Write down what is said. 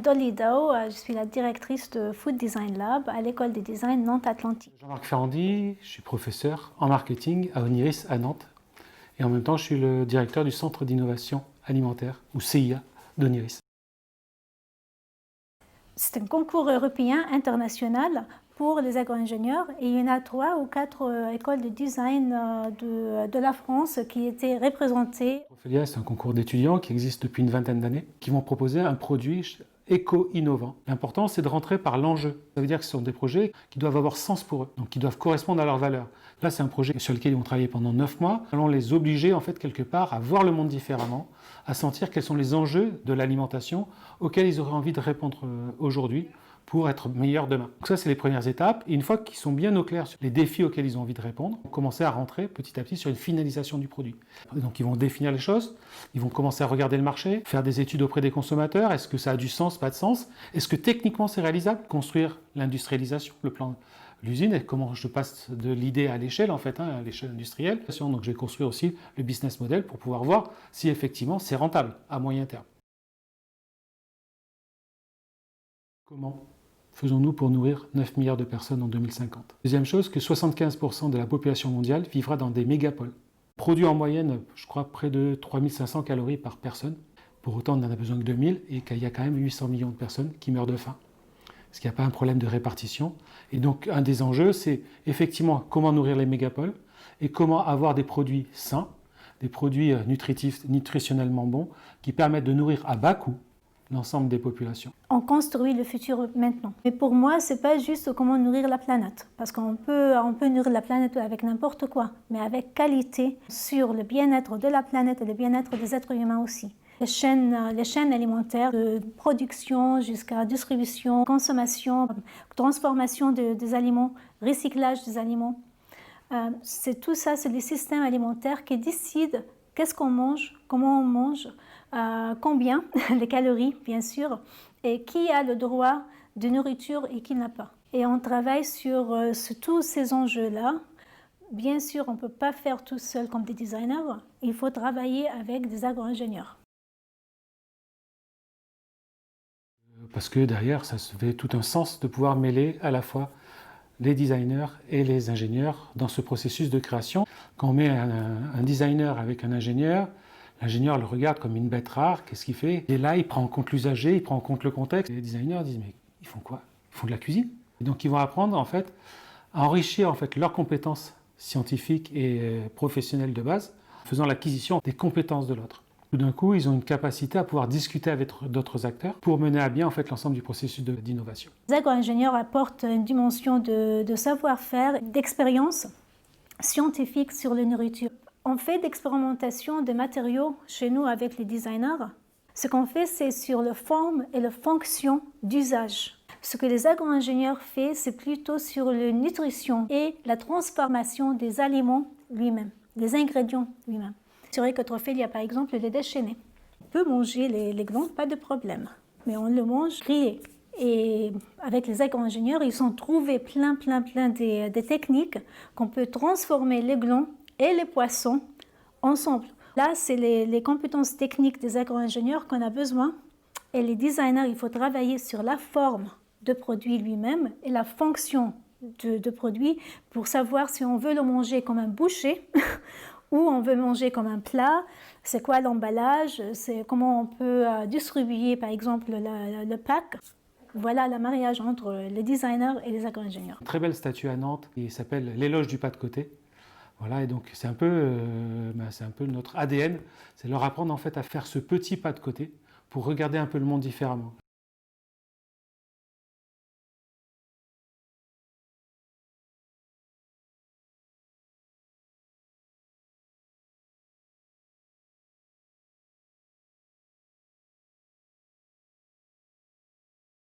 Dolly Dow, je suis la directrice de Food Design Lab à l'école de design Nantes-Atlantique. Jean-Marc Ferrandi, je suis professeur en marketing à Oniris à Nantes et en même temps je suis le directeur du Centre d'innovation alimentaire ou CIA d'Oniris. C'est un concours européen international pour les agro-ingénieurs et il y en a 3 ou 4 écoles de design de la France qui étaient représentées. Ophélia, c'est un concours d'étudiants qui existe depuis une vingtaine d'années qui vont proposer un produit éco-innovant. L'important, c'est de rentrer par l'enjeu. Ça veut dire que ce sont des projets qui doivent avoir sens pour eux, donc qui doivent correspondre à leurs valeurs. Là, c'est un projet sur lequel ils vont travailler pendant 9 mois. Nous allons les obliger, en fait, quelque part, à voir le monde différemment, à sentir quels sont les enjeux de l'alimentation auxquels ils auraient envie de répondre aujourd'hui pour être meilleurs demain. Donc ça, c'est les premières étapes. Et une fois qu'ils sont bien au clair sur les défis auxquels ils ont envie de répondre, on va commencer à rentrer petit à petit sur une finalisation du produit. Donc ils vont définir les choses, ils vont commencer à regarder le marché, faire des études auprès des consommateurs. Est-ce que ça a du sens, pas de sens? Est-ce que techniquement c'est réalisable? Construire l'industrialisation, le plan, l'usine, et comment je passe de l'idée à l'échelle, en fait, à l'échelle industrielle. Donc je vais construire aussi le business model pour pouvoir voir si effectivement c'est rentable à moyen terme. Comment faisons-nous pour nourrir 9 milliards de personnes en 2050? Deuxième chose, que 75% de la population mondiale vivra dans des mégapoles. Produit en moyenne, je crois, près de 3500 calories par personne. Pour autant, on n'en a besoin que 2000 et qu'il y a quand même 800 millions de personnes qui meurent de faim. Parce qu'il n'y a pas un problème de répartition. Et donc, un des enjeux, c'est effectivement comment nourrir les mégapoles et comment avoir des produits sains, des produits nutritifs, nutritionnellement bons, qui permettent de nourrir à bas coût l'ensemble des populations. On construit le futur maintenant. Mais pour moi, c'est pas juste comment nourrir la planète, parce qu'on peut nourrir la planète avec n'importe quoi, mais avec qualité sur le bien-être de la planète et le bien-être des êtres humains aussi. Les chaînes alimentaires, de production jusqu'à distribution, consommation, transformation des aliments, recyclage des aliments, c'est tout ça, c'est les systèmes alimentaires qui décident qu'est-ce qu'on mange, comment on mange, combien, les calories bien sûr, et qui a le droit de nourriture et qui n'a pas. Et on travaille sur tous ces enjeux-là. Bien sûr, on ne peut pas faire tout seul comme des designers, il faut travailler avec des agro-ingénieurs. Parce que derrière, ça se fait tout un sens de pouvoir mêler à la fois les designers et les ingénieurs dans ce processus de création. Quand on met un designer avec un ingénieur, l'ingénieur le regarde comme une bête rare, qu'est-ce qu'il fait? Et là, il prend en compte l'usager, il prend en compte le contexte. Et les designers disent, mais ils font quoi? Ils font de la cuisine. Et donc ils vont apprendre en fait, à enrichir en fait, leurs compétences scientifiques et professionnelles de base, en faisant l'acquisition des compétences de l'autre. Tout d'un coup, ils ont une capacité à pouvoir discuter avec d'autres acteurs pour mener à bien en fait, l'ensemble du processus d'innovation. Les agro-ingénieurs apportent une dimension de savoir-faire, d'expérience scientifique sur la nourriture. On fait d'expérimentation de matériaux chez nous avec les designers. Ce qu'on fait, c'est sur la forme et la fonction d'usage. Ce que les agro-ingénieurs font, c'est plutôt sur la nutrition et la transformation des aliments lui-même, des ingrédients lui-même. Sur Ecotrophe, il y a par exemple le lait déchaîné. On peut manger les glands, pas de problème, mais on le mange grillé. Et avec les agro-ingénieurs, ils ont trouvé plein des techniques qu'on peut transformer les glands et les poissons ensemble. Là, c'est les compétences techniques des agro-ingénieurs qu'on a besoin. Et les designers, il faut travailler sur la forme de produit lui-même et la fonction de produit pour savoir si on veut le manger comme un boucher ou on veut manger comme un plat, c'est quoi l'emballage, c'est comment on peut distribuer par exemple le pack. Voilà le mariage entre les designers et les agro-ingénieurs. Une très belle statue à Nantes qui s'appelle l'éloge du pas de côté. Voilà, et donc c'est un peu notre ADN, c'est leur apprendre en fait à faire ce petit pas de côté pour regarder un peu le monde différemment.